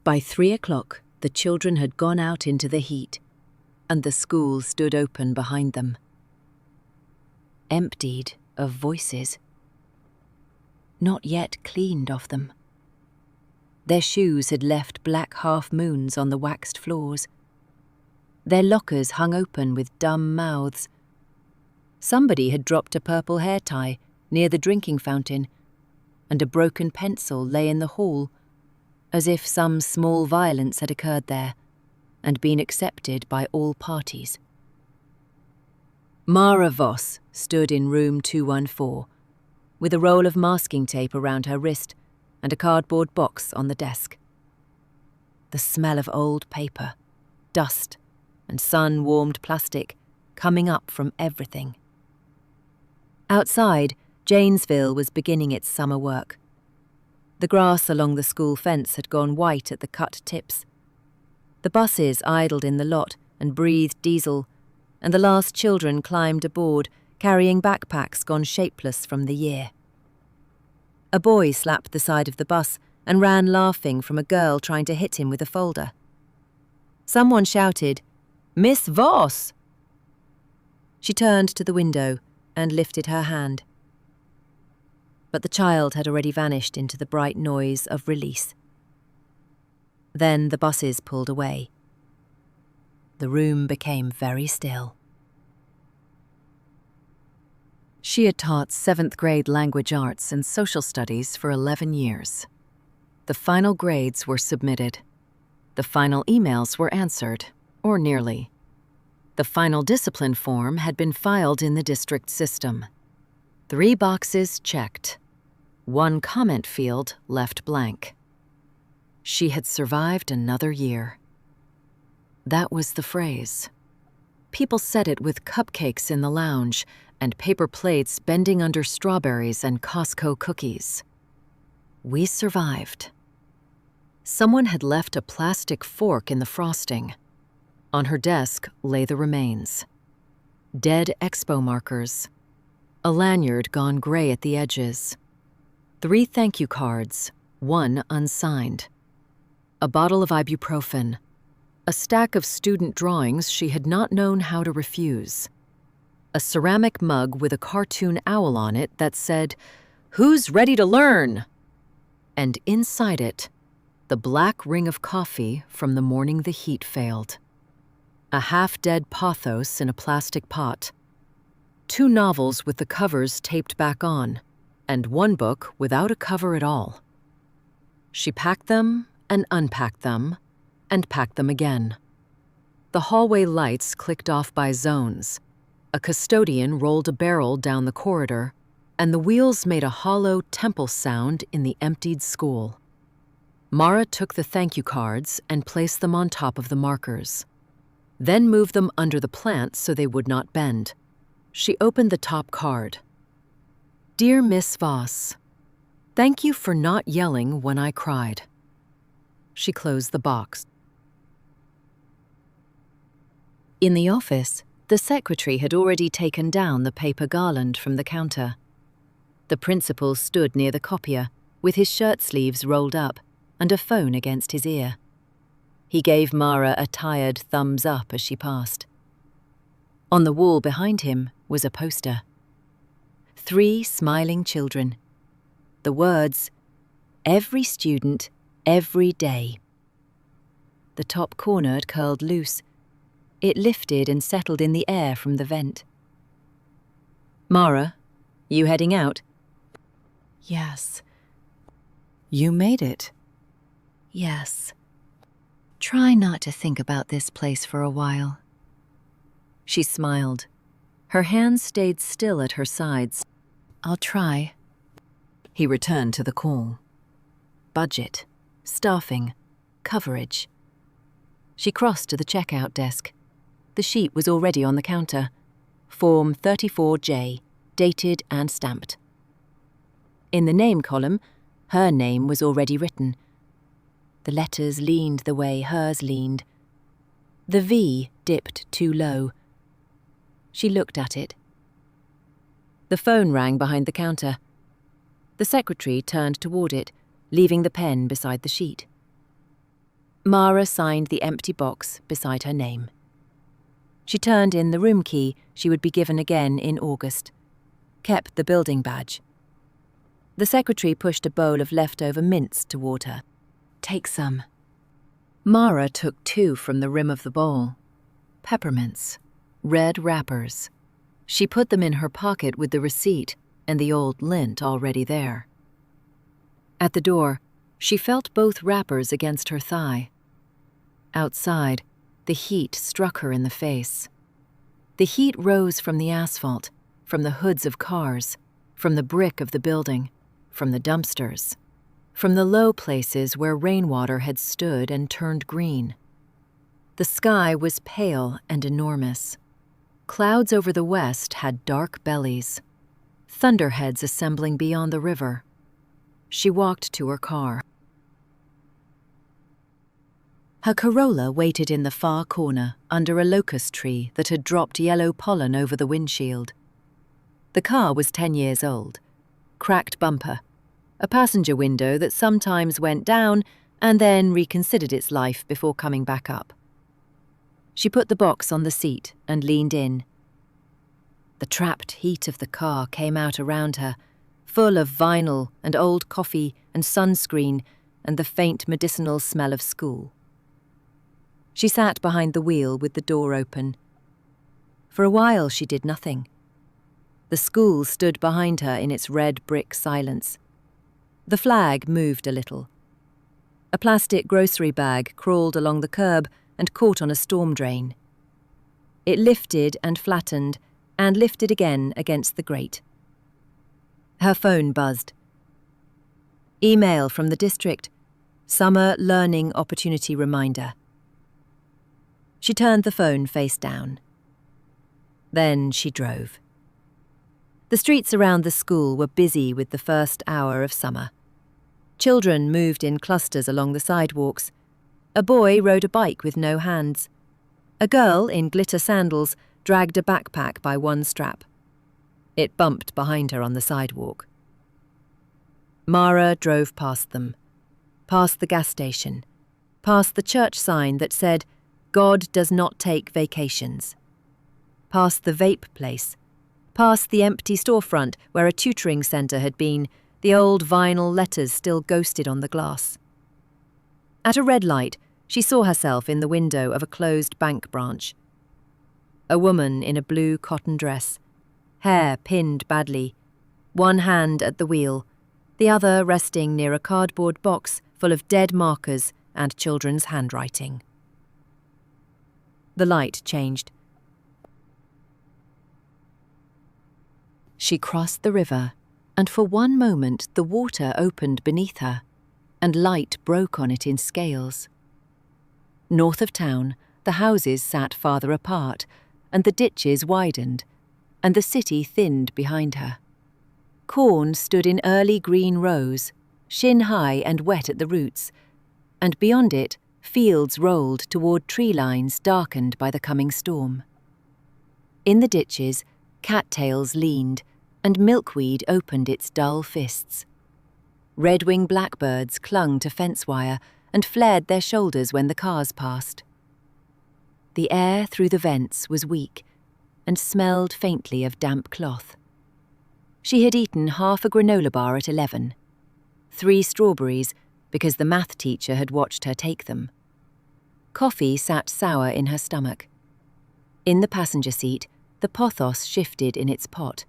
By 3 o'clock, the children had gone out into the heat, and the school stood open behind them, emptied of voices, not yet cleaned of them. Their shoes had left black half-moons on the waxed floors. Their lockers hung open with dumb mouths. Somebody had dropped a purple hair tie near the drinking fountain, and a broken pencil lay in the hall, as if some small violence had occurred there and been accepted by all parties. Mara Voss stood in room 214, with a roll of masking tape around her wrist and a cardboard box on the desk. The smell of old paper, dust, and sun-warmed plastic coming up from everything. Outside, Janesville was beginning its summer work. The grass along the school fence had gone white at the cut tips. The buses idled in the lot and breathed diesel, and the last children climbed aboard, carrying backpacks gone shapeless from the year. A boy slapped the side of the bus and ran laughing from a girl trying to hit him with a folder. Someone shouted, "Miss Voss!" She turned to the window and lifted her hand. But the child had already vanished into the bright noise of release. Then the buses pulled away. The room became very still. She had taught 7th grade language arts and social studies for 11 years. The final grades were submitted. The final emails were answered, or nearly. The final discipline form had been filed in the district system. 3 boxes checked. 1 comment field left blank. She had survived another year. That was the phrase. People said it with cupcakes in the lounge and paper plates bending under strawberries and Costco cookies. We survived. Someone had left a plastic fork in the frosting. On her desk lay the remains. Dead expo markers. A lanyard gone gray at the edges. 3 thank you cards, 1 unsigned. A bottle of ibuprofen. A stack of student drawings she had not known how to refuse. A ceramic mug with a cartoon owl on it that said, "Who's ready to learn?" And inside it, the black ring of coffee from the morning the heat failed. A half-dead pothos in a plastic pot. 2 novels with the covers taped back on, and 1 book without a cover at all. She packed them and unpacked them and packed them again. The hallway lights clicked off by zones. A custodian rolled a barrel down the corridor, and the wheels made a hollow temple sound in the emptied school. Mara took the thank you cards and placed them on top of the markers, then moved them under the plant so they would not bend. She opened the top card. "Dear Miss Voss, thank you for not yelling when I cried." She closed the box. In the office, the secretary had already taken down the paper garland from the counter. The principal stood near the copier, with his shirt sleeves rolled up and a phone against his ear. He gave Mara a tired thumbs up as she passed. On the wall behind him was a poster. 3 smiling children. The words, "Every student, every day." The top corner had curled loose. It lifted and settled in the air from the vent. "Mara, you heading out?" "Yes." "You made it." "Yes. Try not to think about this place for a while." She smiled. Her hands stayed still at her sides. "I'll try." He returned to the call. Budget, staffing, coverage. She crossed to the checkout desk. The sheet was already on the counter. Form 34J, dated and stamped. In the name column, her name was already written. The letters leaned the way hers leaned. The V dipped too low. She looked at it. The phone rang behind the counter. The secretary turned toward it, leaving the pen beside the sheet. Mara signed the empty box beside her name. She turned in the room key she would be given again in August, kept the building badge. The secretary pushed a bowl of leftover mints toward her. "Take some." Mara took 2 from the rim of the bowl. Peppermints, red wrappers. She put them in her pocket with the receipt and the old lint already there. At the door, she felt both wrappers against her thigh. Outside, the heat struck her in the face. The heat rose from the asphalt, from the hoods of cars, from the brick of the building, from the dumpsters, from the low places where rainwater had stood and turned green. The sky was pale and enormous. Clouds over the west had dark bellies, thunderheads assembling beyond the river. She walked to her car. Her Corolla waited in the far corner under a locust tree that had dropped yellow pollen over the windshield. The car was 10 years old. Cracked bumper, a passenger window that sometimes went down and then reconsidered its life before coming back up. She put the box on the seat and leaned in. The trapped heat of the car came out around her, full of vinyl and old coffee and sunscreen and the faint medicinal smell of school. She sat behind the wheel with the door open. For a while she did nothing. The school stood behind her in its red brick silence. The flag moved a little. A plastic grocery bag crawled along the curb and caught on a storm drain. It lifted and flattened and lifted again against the grate. Her phone buzzed. Email from the district. Summer Learning Opportunity Reminder. She turned the phone face down. Then she drove. The streets around the school were busy with the first hour of summer. Children moved in clusters along the sidewalks. A boy rode a bike with no hands. A girl in glitter sandals dragged a backpack by one strap. It bumped behind her on the sidewalk. Mara drove past them, past the gas station, past the church sign that said, "God does not take vacations," past the vape place, past the empty storefront where a tutoring centre had been, the old vinyl letters still ghosted on the glass. At a red light, she saw herself in the window of a closed bank branch. A woman in a blue cotton dress, hair pinned badly, one hand at the wheel, the other resting near a cardboard box full of dead markers and children's handwriting. The light changed. She crossed the river, and for one moment the water opened beneath her, and light broke on it in scales. North of town, the houses sat farther apart, and the ditches widened, and the city thinned behind her. Corn stood in early green rows, shin-high and wet at the roots, and beyond it, fields rolled toward tree lines darkened by the coming storm. In the ditches, cattails leaned, and milkweed opened its dull fists. Red-winged blackbirds clung to fence wire and flared their shoulders when the cars passed. The air through the vents was weak and smelled faintly of damp cloth. She had eaten half a granola bar at 11, 3 strawberries because the math teacher had watched her take them. Coffee sat sour in her stomach. In the passenger seat, the pothos shifted in its pot.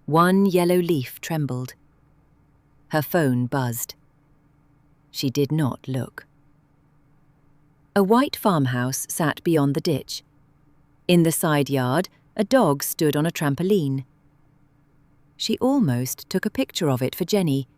One yellow leaf trembled. Her phone buzzed. She did not look. A white farmhouse sat beyond the ditch. In the side yard, a dog stood on a trampoline. She almost took a picture of it for Jenny,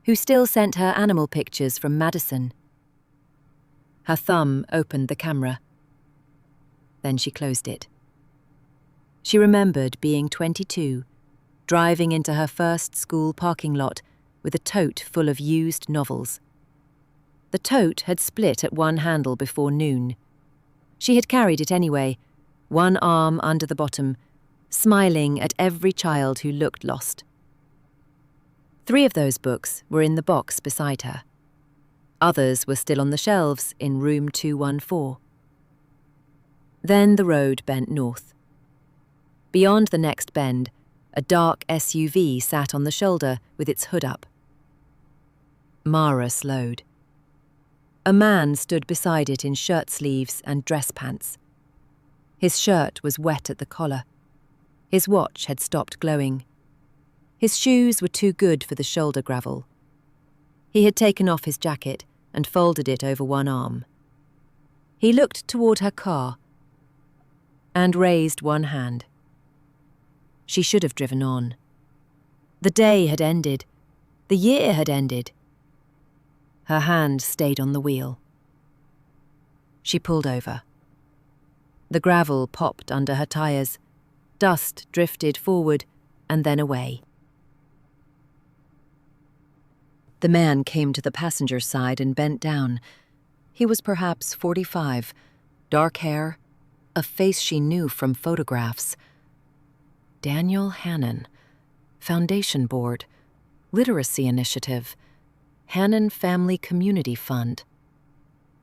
who still sent her animal pictures from Madison. Her thumb opened the camera. Then she closed it. She remembered being 22, driving into her first school parking lot with a tote full of used novels. The tote had split at one handle before noon. She had carried it anyway, one arm under the bottom, smiling at every child who looked lost. 3 of those books were in the box beside her. Others were still on the shelves in room 214. Then the road bent north. Beyond the next bend, a dark SUV sat on the shoulder with its hood up. Mara slowed. A man stood beside it in shirt sleeves and dress pants. His shirt was wet at the collar. His watch had stopped glowing. His shoes were too good for the shoulder gravel. He had taken off his jacket and folded it over one arm. He looked toward her car and raised one hand. She should have driven on. The day had ended. The year had ended. Her hand stayed on the wheel. She pulled over. The gravel popped under her tires. Dust drifted forward and then away. The man came to the passenger side and bent down. He was perhaps 45, dark hair, a face she knew from photographs. Daniel Hannon, Foundation Board, Literacy Initiative, Hannon Family Community Fund.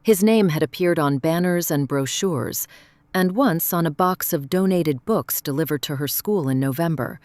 His name had appeared on banners and brochures, and once on a box of donated books delivered to her school in November.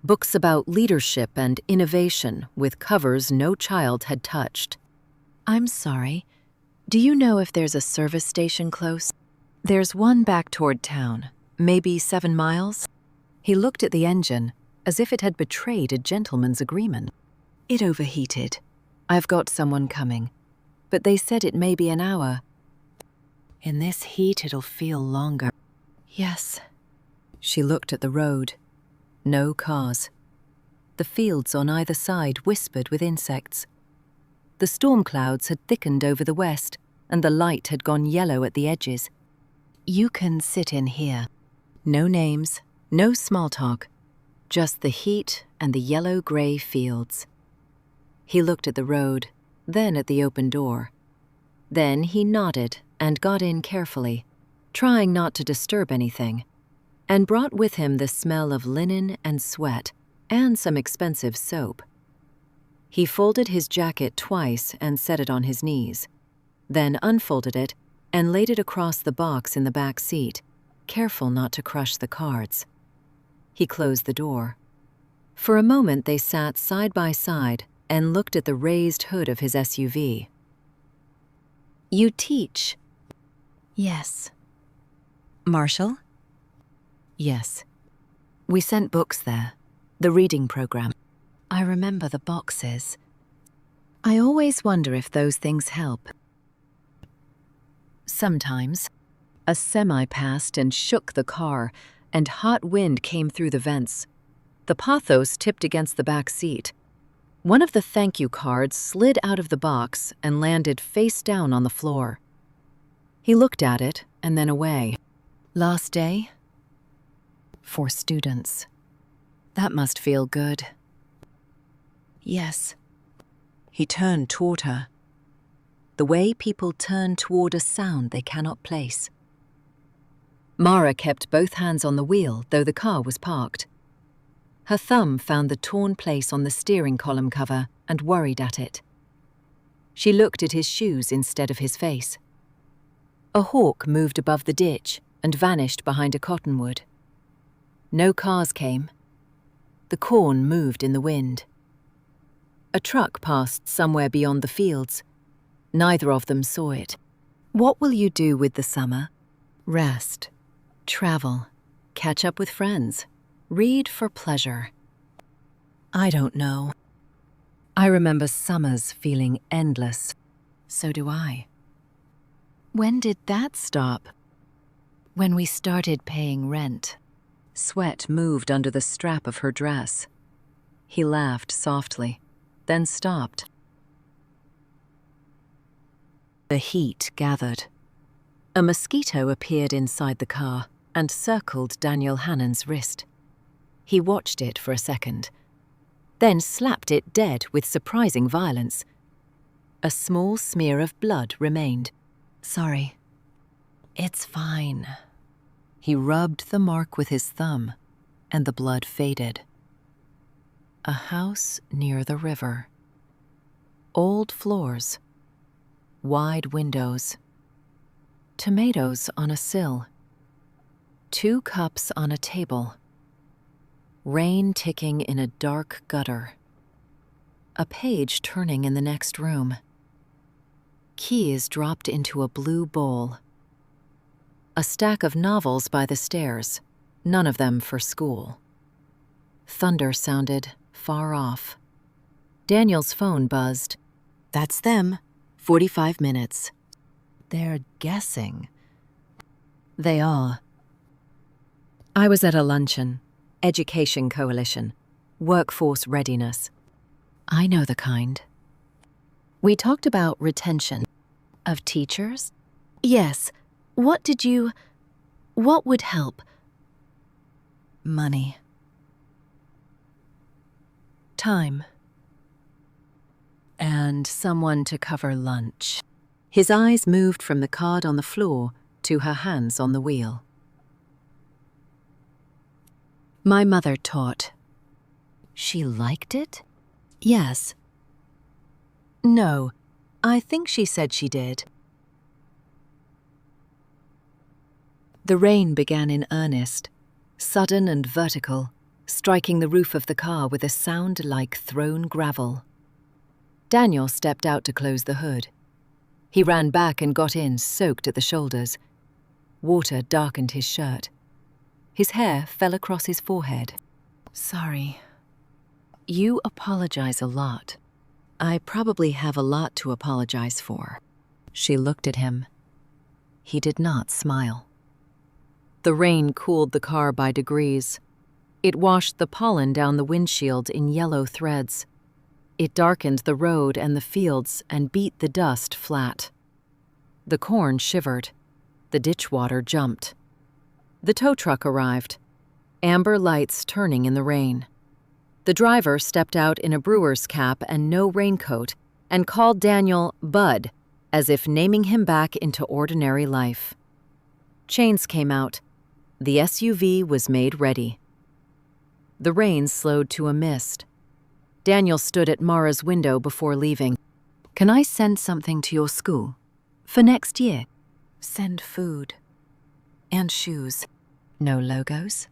Books about leadership and innovation with covers no child had touched. "I'm sorry. Do you know if there's a service station close?" "There's one back toward town, maybe 7 miles." He looked at the engine as if it had betrayed a gentleman's agreement. "It overheated. I've got someone coming, but they said it may be an hour. In this heat it'll feel longer." "Yes." She looked at the road. No cars. The fields on either side whispered with insects. The storm clouds had thickened over the west, and the light had gone yellow at the edges. "You can sit in here." No names, no small talk, just the heat and the yellow-gray fields. He looked at the road, then at the open door. Then he nodded and got in carefully, trying not to disturb anything, and brought with him the smell of linen and sweat and some expensive soap. He folded his jacket twice and set it on his knees, then unfolded it and laid it across the box in the back seat, careful not to crush the cards. He closed the door. For a moment they sat side by side and looked at the raised hood of his SUV. "You teach?" "Yes." "Marshall?" "Yes. We sent books there, the reading program." "I remember the boxes. I always wonder if those things help." "Sometimes." A semi passed and shook the car, and hot wind came through the vents. The pothos tipped against the back seat. One of the thank you cards slid out of the box and landed face down on the floor. He looked at it and then away. "Last day?" "For students. That must feel good." "Yes." He turned toward her. The way people turn toward a sound they cannot place. Mara kept both hands on the wheel, though the car was parked. Her thumb found the torn place on the steering column cover and worried at it. She looked at his shoes instead of his face. A hawk moved above the ditch and vanished behind a cottonwood. No cars came. The corn moved in the wind. A truck passed somewhere beyond the fields. Neither of them saw it. "What will you do with the summer?" "Rest. Travel. Catch up with friends. Read for pleasure." "I don't know. I remember summers feeling endless." "So do I." "When did that stop?" "When we started paying rent." Sweat moved under the strap of her dress. He laughed softly, then stopped. The heat gathered. A mosquito appeared inside the car and circled Daniel Hannon's wrist. He watched it for a second, then slapped it dead with surprising violence. A small smear of blood remained. "Sorry." "It's fine." He rubbed the mark with his thumb, and the blood faded. A house near the river. Old floors, wide windows. Tomatoes on a sill. 2 cups on a table. Rain ticking in a dark gutter. A page turning in the next room. Keys dropped into a blue bowl. A stack of novels by the stairs, none of them for school. Thunder sounded far off. Daniel's phone buzzed. That's them. 45 minutes. They're guessing. They are. I was at a luncheon. Education Coalition. Workforce readiness. I know the kind. We talked about retention. Of teachers? Yes. What would help? Money. Time. And someone to cover lunch. His eyes moved from the card on the floor to her hands on the wheel. My mother taught. She liked it? Yes. No, I think she said she did. The rain began in earnest, sudden and vertical, striking the roof of the car with a sound like thrown gravel. Daniel stepped out to close the hood. He ran back and got in, soaked at the shoulders. Water darkened his shirt. His hair fell across his forehead. Sorry. You apologize a lot. I probably have a lot to apologize for. She looked at him. He did not smile. The rain cooled the car by degrees. It washed the pollen down the windshield in yellow threads. It darkened the road and the fields and beat the dust flat. The corn shivered. The ditch water jumped. The tow truck arrived, amber lights turning in the rain. The driver stepped out in a brewer's cap and no raincoat and called Daniel Bud, as if naming him back into ordinary life. Chains came out. The SUV was made ready. The rain slowed to a mist. Daniel stood at Mara's window before leaving. Can I send something to your school? For next year? Send food. And shoes. No logos?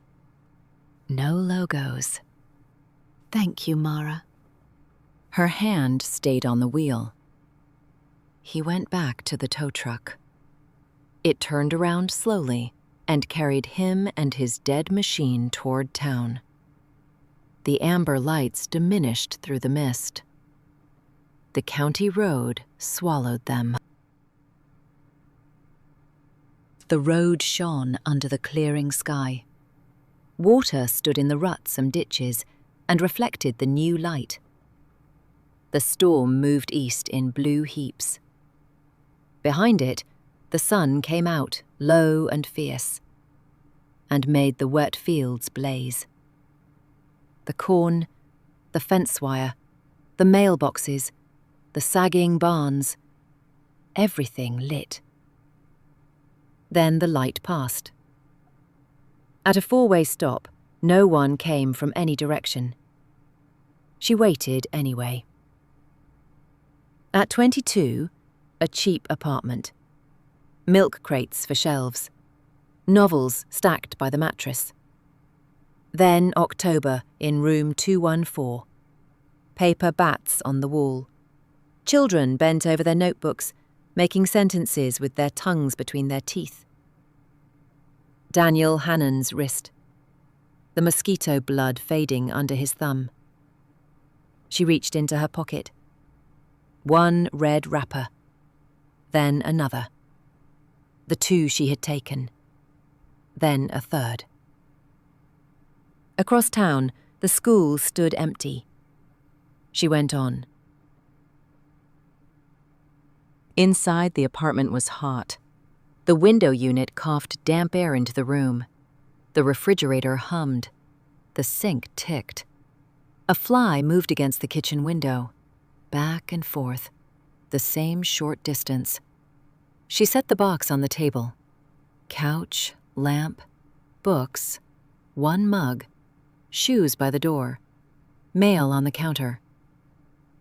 No logos. Thank you, Mara. Her hand stayed on the wheel. He went back to the tow truck. It turned around slowly and carried him and his dead machine toward town. The amber lights diminished through the mist. The county road swallowed them. The road shone under the clearing sky. Water stood in the ruts and ditches and reflected the new light. The storm moved east in blue heaps. Behind it, the sun came out, low and fierce, and made the wet fields blaze. The corn, the fence wire, the mailboxes, the sagging barns, everything lit. Then the light passed. At a 4-way stop, no one came from any direction. She waited anyway. At 22, a cheap apartment. Milk crates for shelves. Novels stacked by the mattress. Then October in room 214. Paper bats on the wall. Children bent over their notebooks, making sentences with their tongues between their teeth. Daniel Hannon's wrist. The mosquito blood fading under his thumb. She reached into her pocket. One red wrapper. Then another. The 2 she had taken. Then a third. Across town, the school stood empty. She went on. Inside, the apartment was hot. The window unit coughed damp air into the room. The refrigerator hummed. The sink ticked. A fly moved against the kitchen window. Back and forth. The same short distance. She set the box on the table. Couch, lamp, books, 1 mug, shoes by the door, mail on the counter.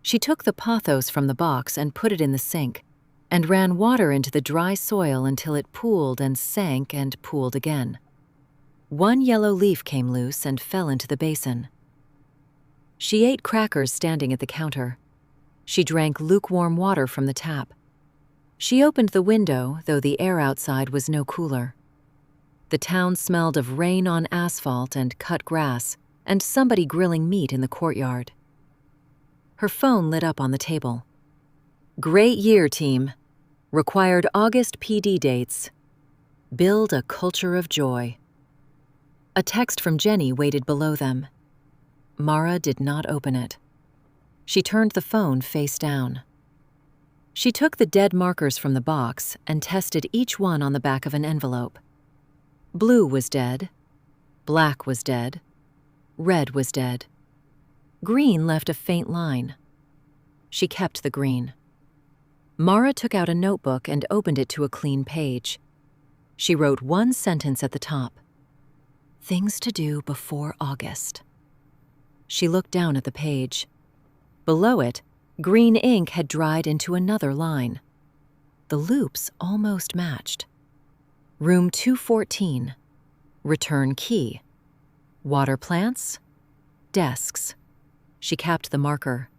She took the pothos from the box and put it in the sink, and ran water into the dry soil until it pooled and sank and pooled again. One yellow leaf came loose and fell into the basin. She ate crackers standing at the counter. She drank lukewarm water from the tap. She opened the window, though the air outside was no cooler. The town smelled of rain on asphalt and cut grass, and somebody grilling meat in the courtyard. Her phone lit up on the table. Great year, team. Required August PD dates. Build a culture of joy. A text from Jenny waited below them. Mara did not open it. She turned the phone face down. She took the dead markers from the box and tested each one on the back of an envelope. Blue was dead. Black was dead. Red was dead. Green left a faint line. She kept the green. Mara took out a notebook and opened it to a clean page. She wrote one sentence at the top. Things to do before August. She looked down at the page. Below it, green ink had dried into another line. The loops almost matched. Room 214. Return key. Water plants. Desks. She capped the marker.